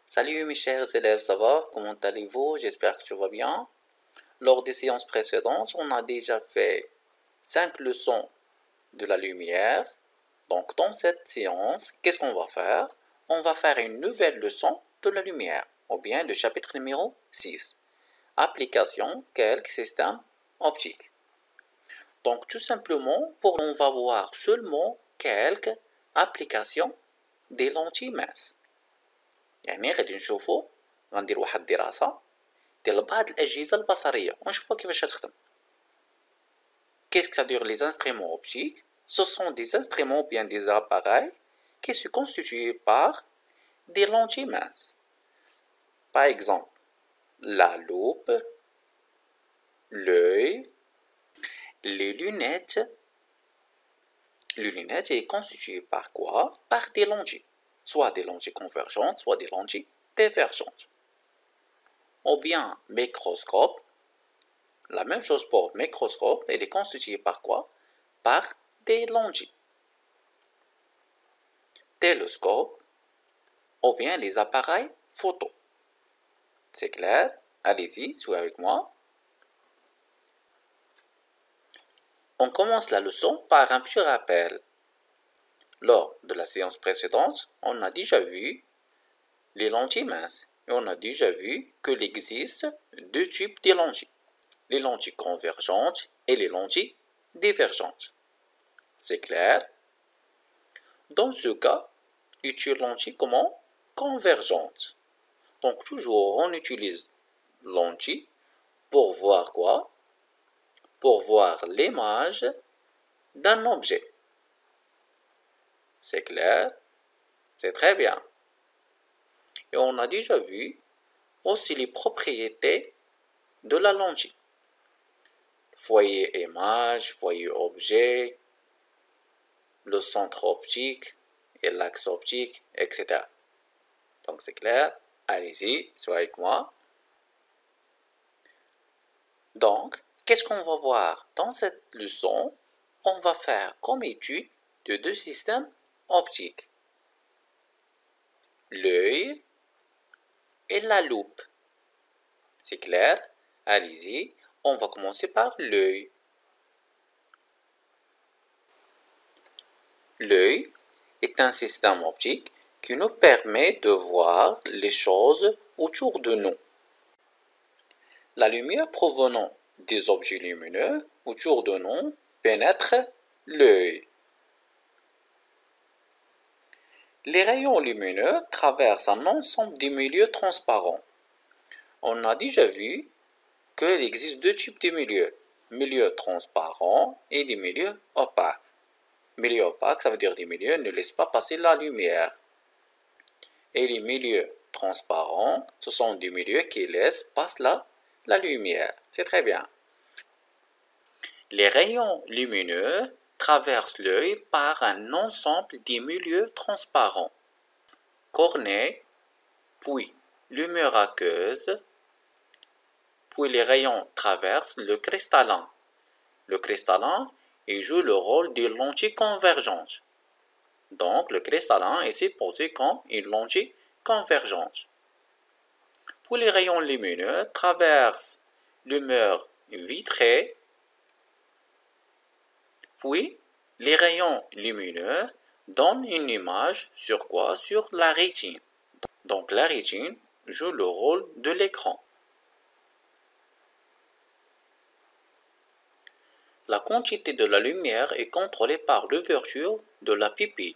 Salut mes chers élèves, ça va? Comment allez-vous? J'espère que tu vas bien. Lors des séances précédentes, on a déjà fait 5 leçons de la lumière. Donc dans cette séance, qu'est-ce qu'on va faire? On va faire une nouvelle leçon de la lumière, ou bien le chapitre numéro 6. Application quelques systèmes optiques. Donc tout simplement, on va voir seulement quelques applications des lentilles minces. يعني غادي نشوفوا غندير واحد الدراسة ديال بعض الأجهزة البصرية ونشوفوا كيفاش تخدم. Qu'est-ce que ça veut dire les instruments optiques? Ce sont des instruments ou bien des appareils qui se constituent par des lentilles minces. Par exemple, la loupe, l'œil, les lunettes. Les lunettes est constituée par quoi? Par des lentilles. Soit des lentilles convergentes, soit des lentilles divergentes. Ou bien microscope. La même chose pour microscope, elle est constituée par quoi? Par des lentilles. Télescope, ou bien les appareils photo. C'est clair? Allez-y, soyez avec moi. On commence la leçon par un petit rappel. Lors de la séance précédente, on a déjà vu les lentilles minces. Et on a déjà vu qu'il existe deux types de lentilles. Les lentilles convergentes et les lentilles divergentes. C'est clair? Dans ce cas, utilise lentille comment? Convergente. Donc toujours on utilise lentille pour voir quoi? Pour voir l'image d'un objet. C'est clair? C'est très bien. Et on a déjà vu aussi les propriétés de la lentille. Foyer image, foyer objet, le centre optique et l'axe optique, etc. Donc c'est clair? Allez-y, soyez avec moi. Donc, qu'est-ce qu'on va voir dans cette leçon? On va faire comme étude de deux systèmes optiques. L'œil et la loupe. C'est clair? Allez-y, on va commencer par l'œil. L'œil est un système optique qui nous permet de voir les choses autour de nous. La lumière provenant des objets lumineux autour de nous pénètre l'œil. Les rayons lumineux traversent un ensemble de milieux transparents. On a déjà vu qu'il existe deux types de milieux, milieux transparents et des milieux opaques. Milieux opaques, ça veut dire des milieux ne laissent pas passer la lumière. Et les milieux transparents, ce sont des milieux qui laissent passer la lumière. C'est très bien. Les rayons lumineux traversent l'œil par un ensemble de milieux transparents. Cornée, puis lumière aqueuse, puis les rayons traversent le cristallin. Le cristallin, il joue le rôle de lentille convergente. Donc, le cristallin est supposé comme une lentille convergente. Puis les rayons lumineux traversent le mur vitré. Puis, les rayons lumineux donnent une image sur quoi? Sur la rétine. Donc, la rétine joue le rôle de l'écran. La quantité de la lumière est contrôlée par l'ouverture de la pupille.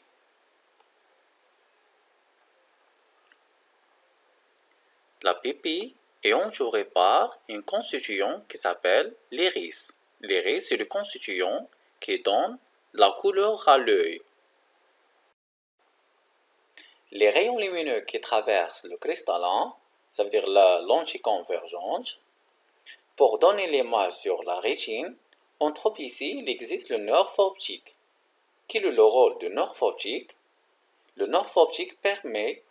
La pupille est entourée par un constituant qui s'appelle l'iris. L'iris est le constituant qui donne la couleur à l'œil. Les rayons lumineux qui traversent le cristallin, ça veut dire la lentille convergente, pour donner l'image sur la rétine, on trouve ici il existe le nerf optique. Quel est le rôle du nerf optique? Le nerf optique permet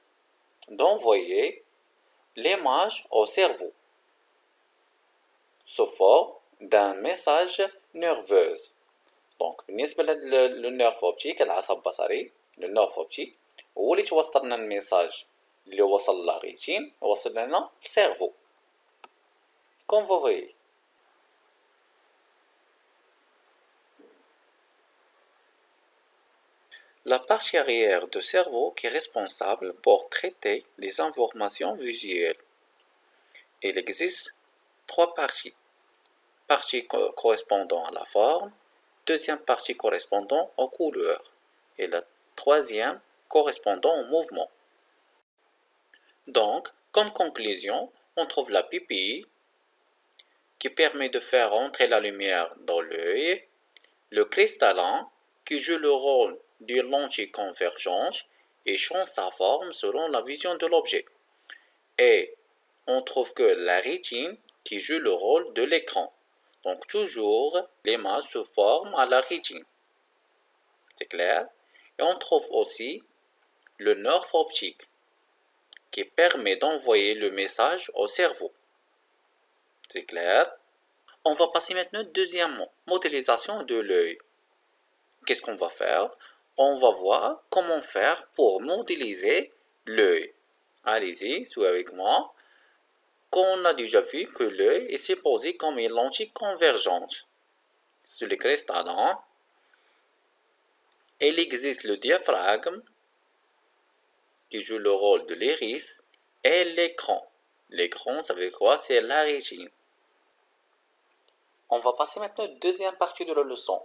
d'envoyer l'image au cerveau sous forme d'un message nerveux. Donc, بالنسبة للنيرف optique العصب البصري, le nerf optique هو اللي توصل لنا الميساج اللي وصل لا rétine وصل لنا السيرفو. Comme vous voyez. La partie arrière du cerveau qui est responsable pour traiter les informations visuelles. Il existe trois parties. Partie correspondant à la forme, deuxième partie correspondant aux couleurs et la troisième correspondant au mouvement. Donc, comme conclusion, on trouve la pupille qui permet de faire entrer la lumière dans l'œil, le cristallin qui joue le rôle d'une lentille convergente et change sa forme selon la vision de l'objet. Et on trouve que la rétine qui joue le rôle de l'écran. Donc toujours, l'image se forme à la rétine. C'est clair? Et on trouve aussi le nerf optique qui permet d'envoyer le message au cerveau. C'est clair? On va passer maintenant deuxièmement, modélisation de l'œil. Qu'est-ce qu'on va faire? On va voir comment faire pour modéliser l'œil. Allez-y, suivez avec moi. On a déjà vu que l'œil est supposé comme une lentille convergente. Sur le cristallin, il existe le diaphragme qui joue le rôle de l'iris et l'écran. L'écran, ça veut dire quoi? C'est la rétine. On va passer maintenant à la deuxième partie de la leçon.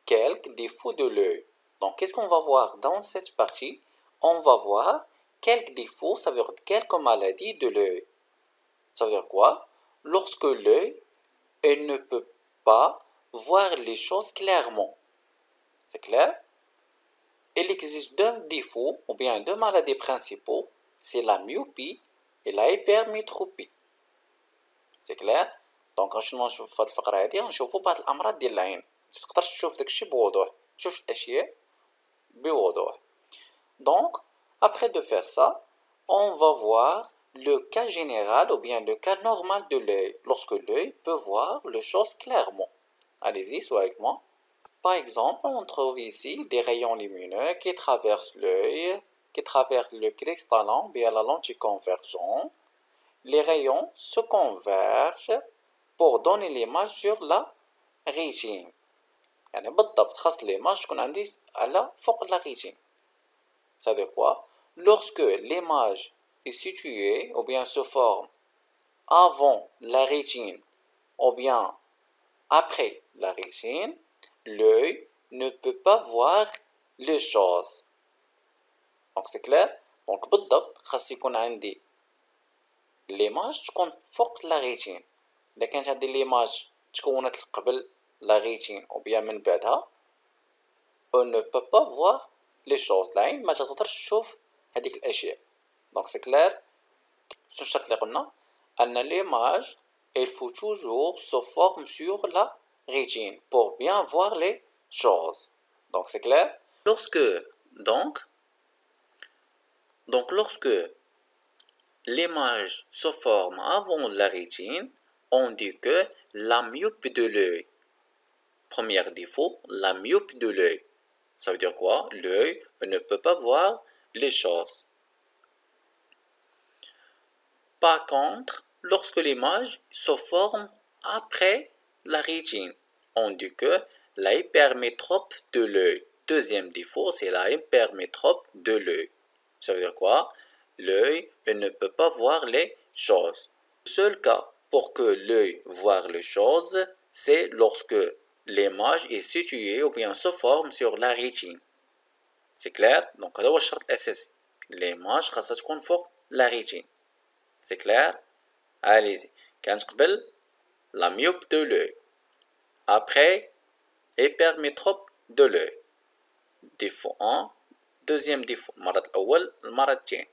Quelques défauts de l'œil. Donc, qu'est-ce qu'on va voir dans cette partie? On va voir quelques défauts, ça veut dire quelques maladies de l'œil. Ça veut dire quoi? Lorsque l'œil, il ne peut pas voir les choses clairement. C'est clair? Il existe deux défauts, ou bien deux maladies principaux, c'est la myopie et la hypermétropie. C'est clair؟ دونك شنو نشوف في هاد الفقرة هادي غنشوفو بعض الأمراض ديال العين متقدرش تشوف داكشي بوضوح تشوف الأشياء بوضوح. Donc, après de faire ça, on va voir le cas général ou bien le cas normal de l'œil, lorsque l'œil peut voir les choses clairement. Allez-y, soyez avec moi. Par exemple, on trouve ici des rayons lumineux qui traversent l'œil, qui traversent le cristallin via la lentille convergente. Les rayons se convergent pour donner l'image sur la rétine. يعني بالضبط خاص l'image تكون عندي على فوق la rétine. Ça veut dire quoi? Lorsque l'image est située ou bien se forme avant la rétine ou bien après la rétine, l'œil ne peut pas voir les choses. Donc c'est clair? Donc بالضبط خاص يكون عندي l'image تكون فوق la rétine. إذا كانت عندي l'image تكونت قبل la rétine ou bien من بعدها, on ne peut pas voir les choses. العين ما تقدرش تشوف هذيك الأشياء. Donc c'est clair? شنو الشرط اللي قلنا؟ أن l'image il faut toujours se forme sur la rétine pour bien voir les choses. Donc c'est clair? Lorsque l'image se forme avant la rétine, on dit que la myopie de l'œil. Premier défaut, la myopie de l'œil. Ça veut dire quoi? L'œil ne peut pas voir les choses. Par contre, lorsque l'image se forme après la rétine, on dit que la hypermétrope de l'œil. Deuxième défaut, c'est la hypermétrope de l'œil. Ça veut dire quoi? L'œil ne peut pas voir les choses. Le seul cas pour que l'œil voit les choses, c'est lorsque l'image est située ou bien se forme sur la rétine. C'est clair? Donc هذا هو الشرط الأساسي. l'image خاصها تكون فوق la rétine. C'est clair? Allez-y. كانت قبل la myope de l'œil. Après, hypermétrope de l'œil. Défaut 1. Deuxième défaut. المرض الأول المرض الثاني.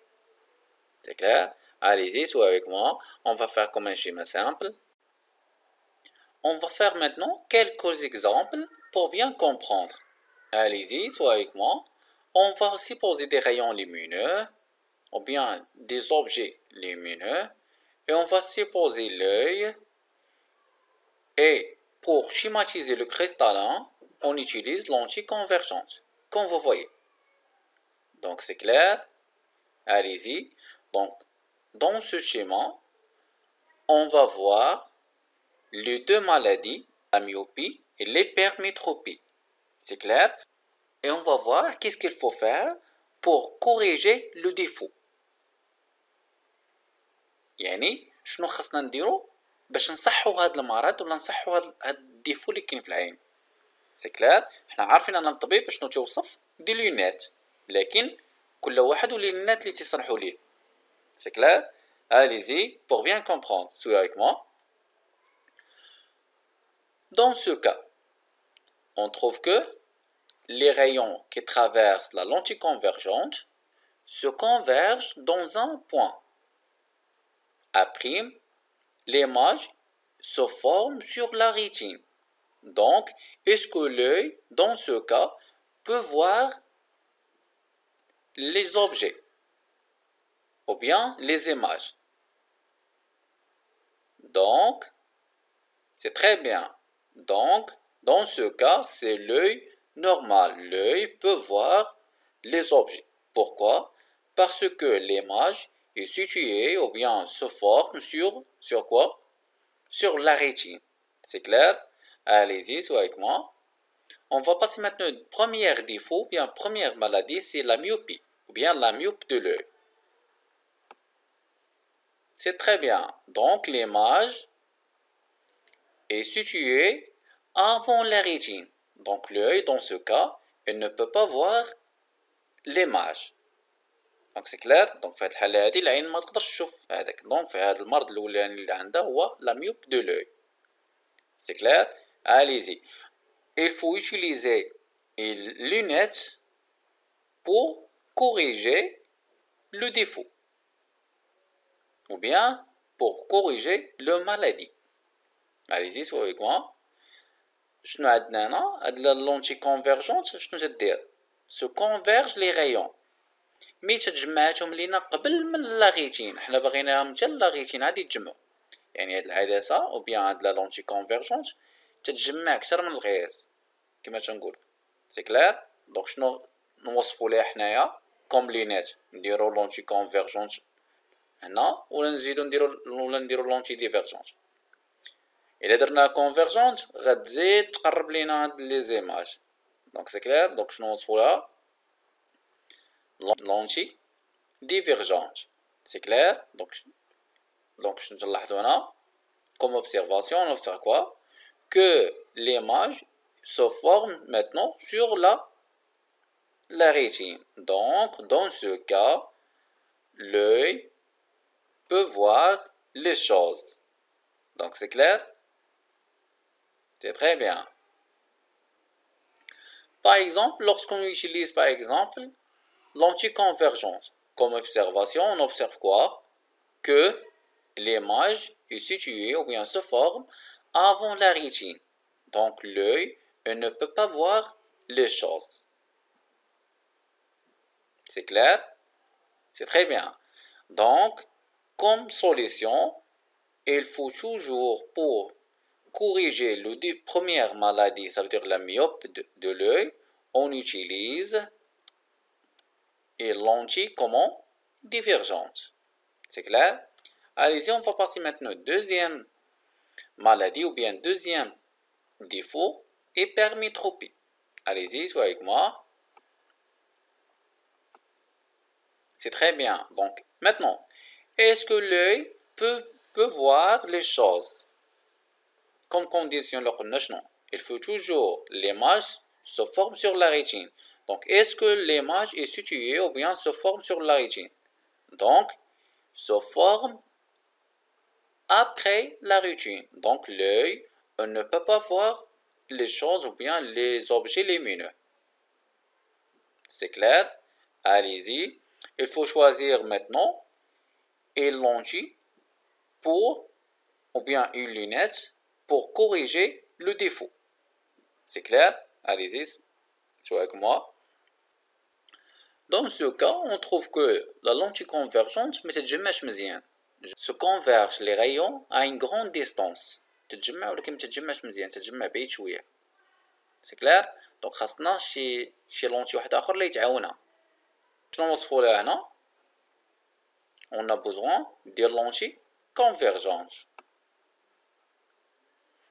C'est clair? Allez-y, soyez avec moi. On va faire comme un schéma simple. On va faire maintenant quelques exemples pour bien comprendre. Allez-y, soyez avec moi. On va supposer des rayons lumineux ou bien des objets lumineux et on va supposer l'œil. Et pour schématiser le cristallin, on utilise lentille convergente, comme vous voyez. Donc c'est clair. Allez-y. Donc, dans ce schéma, on va voir les deux maladies, la myopie et l'hypermétropie. C'est clair? Et on va voir qu'est-ce qu'il faut faire pour corriger le défaut. يعني شنو خاصنا نديرو باش نصحو هاد المرض ولا نصحو هاد الديفو اللي كاين في العين. سي كلير؟ حنا عارفين ان الطبيب شنو تيوصف دي لونات، لكن كل واحد ولينات اللي تصلحوا ليه. سي كلير؟ Allez-y pour bien comprendre. Suivez avec moi. Dans ce cas, on trouve que les rayons qui traversent la lentille convergente se convergent dans un point. A', l'image se forme sur la rétine. Donc, est-ce que l'œil, dans ce cas, peut voir les objets ou bien les images? Donc, c'est très bien. Donc, dans ce cas, c'est l'œil normal. L'œil peut voir les objets. Pourquoi? Parce que l'image est située ou bien se forme sur quoi? Sur la rétine. C'est clair? Allez-y, soyez avec moi. On va passer maintenant au premier défaut, ou bien première maladie, c'est la myopie, ou bien la myope de l'œil. C'est très bien. Donc, l'image est située avant la rétine. Donc, l'œil, dans ce cas, il ne peut pas voir l'image. Donc, c'est clair. Donc, في الحالة هذه العين ما تقدرش تشوف هذاك. Donc, في هذا المرض الأولاني اللي عندها هو la myope de l'œil. C'est clair? Allez-y. Il faut utiliser une lunette pour corriger le défaut ou bien pour corriger le maladie. Allez-y, soyez avec moi. شنو عندنا هنا؟ هاد لا لونتي كونفيرجونت شنو تدير؟ سو كونفيرج لي غايون مي تتجمعاتهم لينا قبل من لاغيتين، حنا باغيناهم حتى لاغيتين عادي يتجمعوا. يعني هاد العدسة او بيان هاد لا لونتي كونفيرجونت تتجمع اكثر من الغياز كما تنقول. سي كلير؟ دونك شنو نوصفو ليها حنايا كوم لينات؟ نديرو لونتي كونفيرجونت هنا ولا نديرو لونتي ديفيرجونت. إلا درنا كونفيرجونت غتزيد تقرب لينا هاد لي زيماج. دونك سي كلير؟ دونك شنو نوصفو لها؟ لونتي ديفيرجونت. سي كلير؟ دونك شنو تلاحظو هنا كوم اوبسيرفاسيون؟ on observe quoi? Que l'image se forme maintenant sur la rétine. Donc, dans ce cas, l'œil peut voir les choses. Donc, c'est clair? C'est très bien. Par exemple, lorsqu'on utilise par exemple l'anticonvergence comme observation, on observe quoi? Que l'image est située ou bien se forme avant la rétine. Donc, l'œil ne peut pas voir les choses. C'est clair? C'est très bien. Donc, comme solution, il faut toujours pour corriger les deux premières maladies, ça veut dire la myope de l'œil, on utilise une lentille comment? Divergente. C'est clair? Allez-y, on va passer maintenant au deuxième maladie ou bien deuxième défaut, hypermétropie. Allez-y, soyez avec moi. C'est très bien. Donc, maintenant, est-ce que l'œil peut voir les choses? Comme condition, il faut toujours l'image se forme sur la rétine. Donc, est-ce que l'image est située ou bien se forme sur la rétine? Donc, se forme après la rétine. Donc, l'œil ne peut pas voir les choses ou bien les objets lumineux. C'est clair? Allez-y. Il faut choisir maintenant une lentille pour ou bien une lunette pour corriger le défaut. C'est clair? Allez-y, soyez avec moi. Dans ce cas, on trouve que la lentille convergente se converge les rayons à une grande distance. تتجمع ولكن ما تتجمعش مزيان، تتجمع بعيد شويه. سي كلير؟ دونك خاصنا شي لونتي واحد اخر اللي يتعاونها. شنو نوصفو لها هنا؟ on a besoin de lentilles convergentes.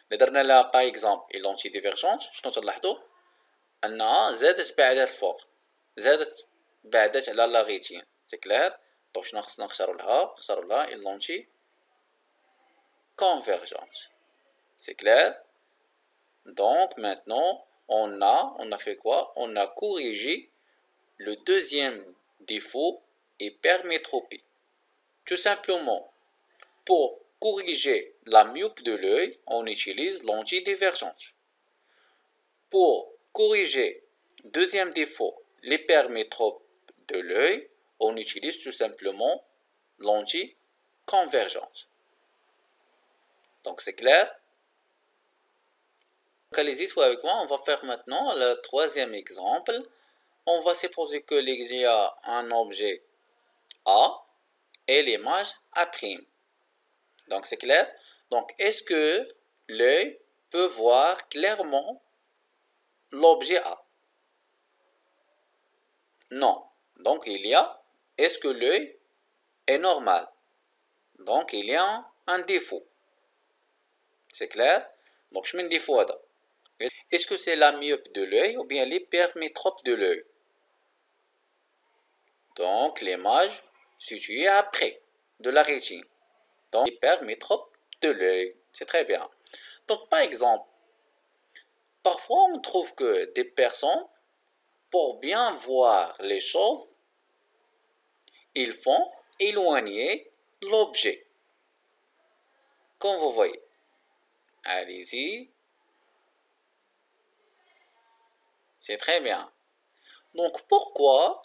اللي درنا لها باغ اكزومبل اي لونتي ديفيرجونت شنو تلاحظوا انها زادت بعدات الفوق زادت بعدات على لاغيتين سي كلير دونك شنو خصنا نختاروا لها اي لونتي convergente. C'est clair? Donc maintenant, on a fait quoi? On a corrigé le deuxième défaut, hypermétropie. Tout simplement, pour corriger la myope de l'œil, on utilise lentille divergente. Pour corriger deuxième défaut, l'hypermétrope de l'œil, on utilise tout simplement lentille convergente. Donc c'est clair? Allez-y, soit avec moi, on va faire maintenant le troisième exemple. On va supposer qu'il y a un objet A et l'image A'. Donc c'est clair? Donc est-ce que l'œil peut voir clairement l'objet A? Non. Donc il y a, est-ce que l'œil est normal? Donc il y a un défaut. C'est clair? Donc je mets un défaut là. Est-ce que c'est la myope de l'œil ou bien l'hypermétrope de l'œil? Donc l'image située après de la rétine. Donc l'hypermétrope de l'œil. C'est très bien. Donc par exemple, parfois on trouve que des personnes, pour bien voir les choses, ils font éloigner l'objet. Comme vous voyez. Allez-y. C'est très bien. Donc pourquoi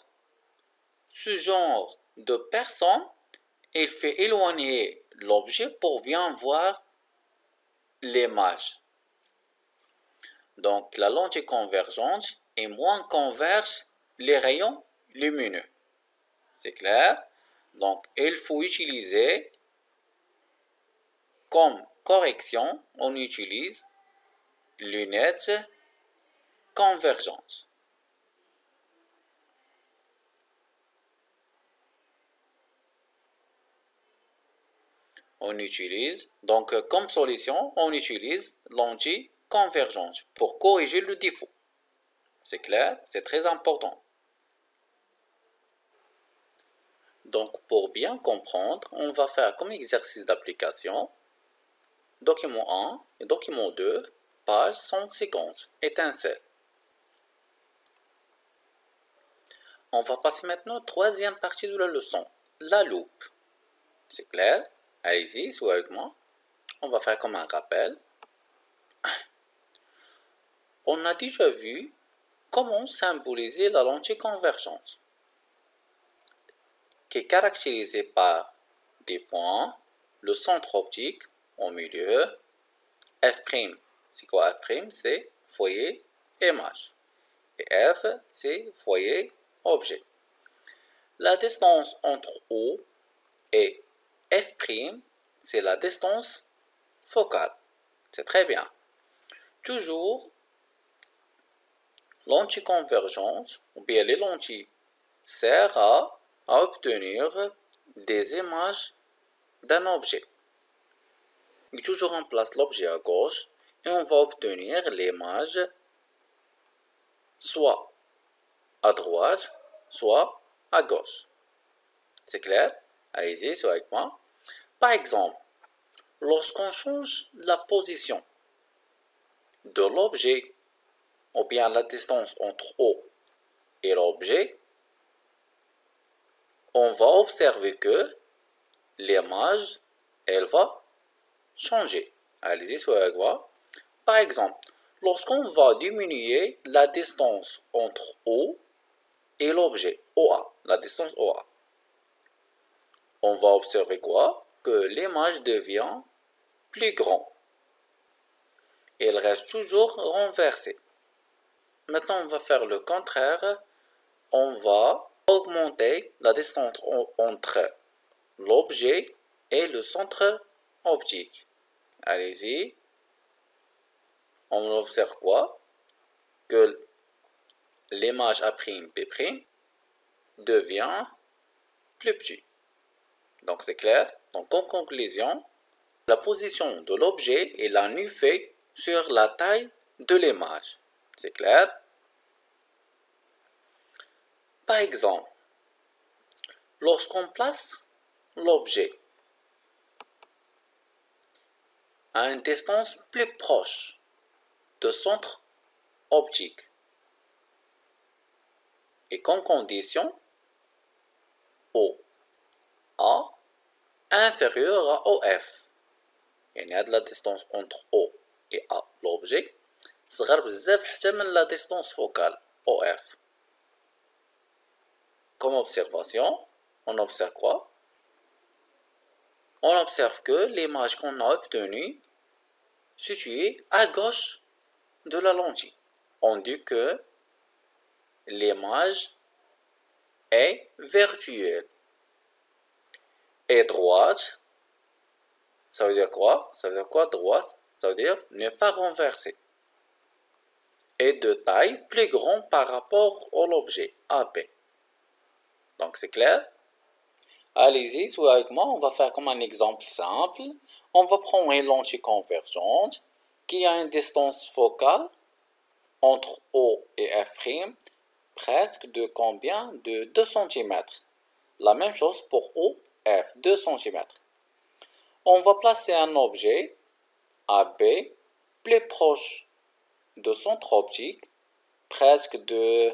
ce genre de personne, il fait éloigner l'objet pour bien voir l'image? Donc la lentille convergente est moins converge les rayons lumineux. C'est clair? Donc il faut utiliser comme correction, on utilise lunettes convergentes. On utilise, donc comme solution, on utilise lentille convergente pour corriger le défaut. C'est clair? C'est très important. Donc pour bien comprendre, on va faire comme exercice d'application document 1 et document 2, page 150, étincelle. On va passer maintenant à la troisième partie de la leçon, la loupe. C'est clair? Allez-y, soyez avec moi. On va faire comme un rappel. On a déjà vu comment symboliser la lentille convergente, qui est caractérisée par des points, le centre optique au milieu, F'. C'est quoi F'? C'est foyer image. Et F, c'est foyer objet. La distance entre O et F', c'est la distance focale. C'est très bien. Toujours, lentille convergente, ou bien les lentilles, servent à obtenir des images d'un objet. Toujours on place l'objet à gauche et on va obtenir l'image soit à droite, soit à gauche. C'est clair? Allez-y, soyez avec moi. Par exemple, lorsqu'on change la position de l'objet ou bien la distance entre O et l'objet, on va observer que l'image, elle va changer. Allez-y, soyez avec moi. Par exemple, lorsqu'on va diminuer la distance entre O et l'objet OA, la distance OA, on va observer quoi? Que l'image devient plus grande. Elle reste toujours renversée. Maintenant, on va faire le contraire. On va augmenter la distance entre l'objet et le centre optique. Allez-y. On observe quoi? Que l'image A'B' devient plus petit. Donc c'est clair. Donc en conclusion, la position de l'objet est un effet sur la taille de l'image. C'est clair? Par exemple, lorsqu'on place l'objet à une distance plus proche du centre optique et qu'en condition OA inférieure à OF, يعني هاد la distance entre O et A l'objet صغر بزاف حتى من la distance focale OF. Comme observation, on observe quoi? On observe que l'image qu'on a obtenue située à gauche de la lentille. On dit que l'image est virtuelle. Et droite, ça veut dire quoi? Ça veut dire quoi droite? Ça veut dire ne pas renverser. Et de taille plus grande par rapport à l'objet AB. Donc c'est clair? Allez-y, soyez avec moi, on va faire comme un exemple simple. On va prendre une lentille convergente qui a une distance focale entre O et F' presque de combien? De 2 cm. La même chose pour O, F, 2 cm. On va placer un objet AB plus proche de centre optique, presque de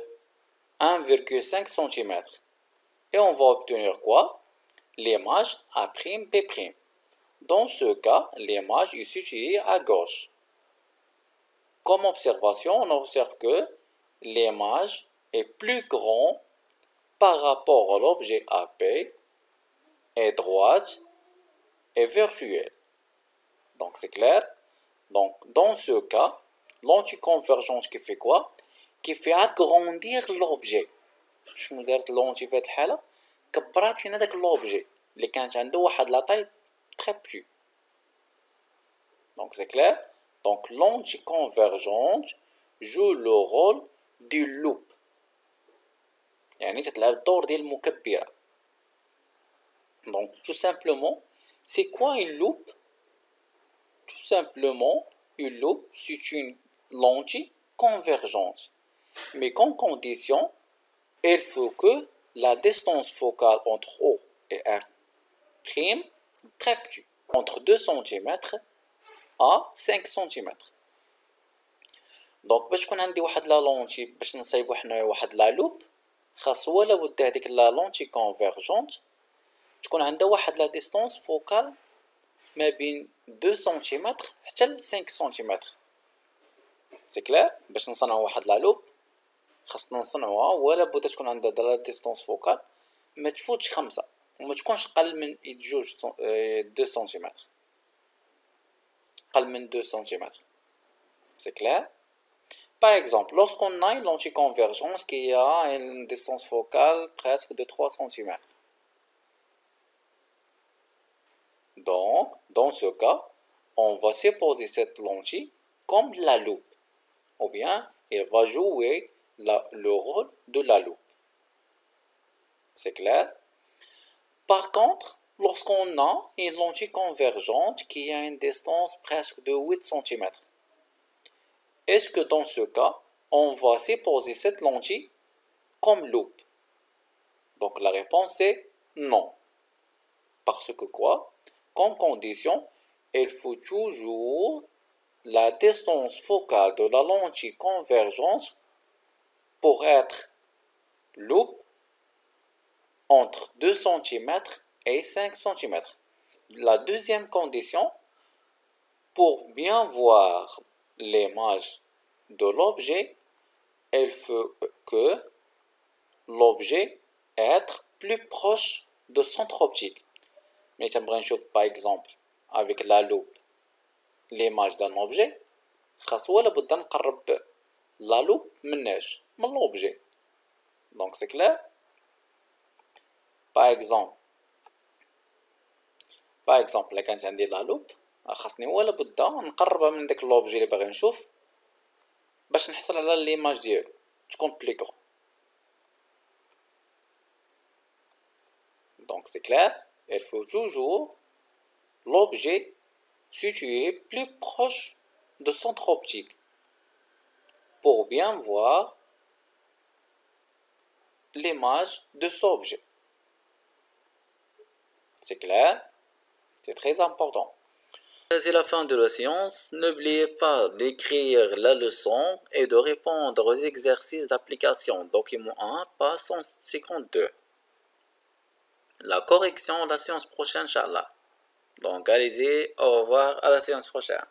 1,5 cm. Et on va obtenir quoi? L'image A'B'. Dans ce cas, l'image est située à gauche. Comme observation, on observe que l'image est plus grande par rapport à l'objet AP, est droite et virtuelle. Donc c'est clair? Donc dans ce cas, l'anticonvergente qui fait quoi? Qui fait agrandir l'objet. شنو دارت لونتي في هاد الحالة؟ كبرات لينا داك l'objet اللي كانت عنده واحد لا طاي très petit. Donc c'est clair? Donc l'anticonvergente joue le rôle du loupe. يعني تتلعب الدور ديال المكبرة. Donc tout simplement, c'est quoi une loupe? Tout simplement, une loupe c'est une lentille convergente. Mais qu'en condition, il faut que la distance focale entre O et F' très petit, entre 2 cm à 5 cm. دونك باش تكون عندي واحد لا لونتي باش نصايبو حنايا واحد لا لوب خاص ولا بد هذيك لا لونتي كونفيرجونت تكون عندها واحد لا ديستونس فوكال ما بين 2 سنتيمتر حتى ل 5 سنتيمتر. سي كلير؟ باش نصنعو واحد لا لوب خاصنا نصنعوها ولا بد تكون عندها لا ديستونس فوكال ما تفوتش 5 وما تكونش قل من 2 سنتيمتر. قل من 2 سنتيمتر. C'est clair? Par exemple, lorsqu'on a une lentille convergente qui a une distance focale presque de 3 cm. Donc, dans ce cas, on va supposer cette lentille comme la loupe. Ou bien, elle va jouer le rôle de la loupe. C'est clair? Par contre, lorsqu'on a une lentille convergente qui a une distance presque de 8 cm, est-ce que dans ce cas, on va supposer cette lentille comme loupe? Donc la réponse est non. Parce que quoi? Comme condition, il faut toujours la distance focale de la lentille convergente pour être loupe entre 2 cm et 5 cm. La deuxième condition, pour bien voir l'image de l'objet, il faut que l'objet être plus proche de centre optique. Mais تنبغي نشوف par exemple avec la loupe l'image d'un objet خاص ولا بد نقرب la loupe مناش من l'objet. Donc c'est clair? Par exemple là كانت عندي la loupe خاصني ولا بد نقربها من داك l'objet اللي باغي نشوف باش نحصل على l'image ديالو تكون بلي grand. Donc c'est clair? Il faut toujours l'objet situé plus proche du centre optique pour bien voir l'image de cet objet. C'est clair? C'est très important. C'est la fin de la séance. N'oubliez pas d'écrire la leçon et de répondre aux exercices d'application. Document 1, page 152. La correction la séance prochaine, Inch'Allah. Donc allez-y, au revoir, à la séance prochaine.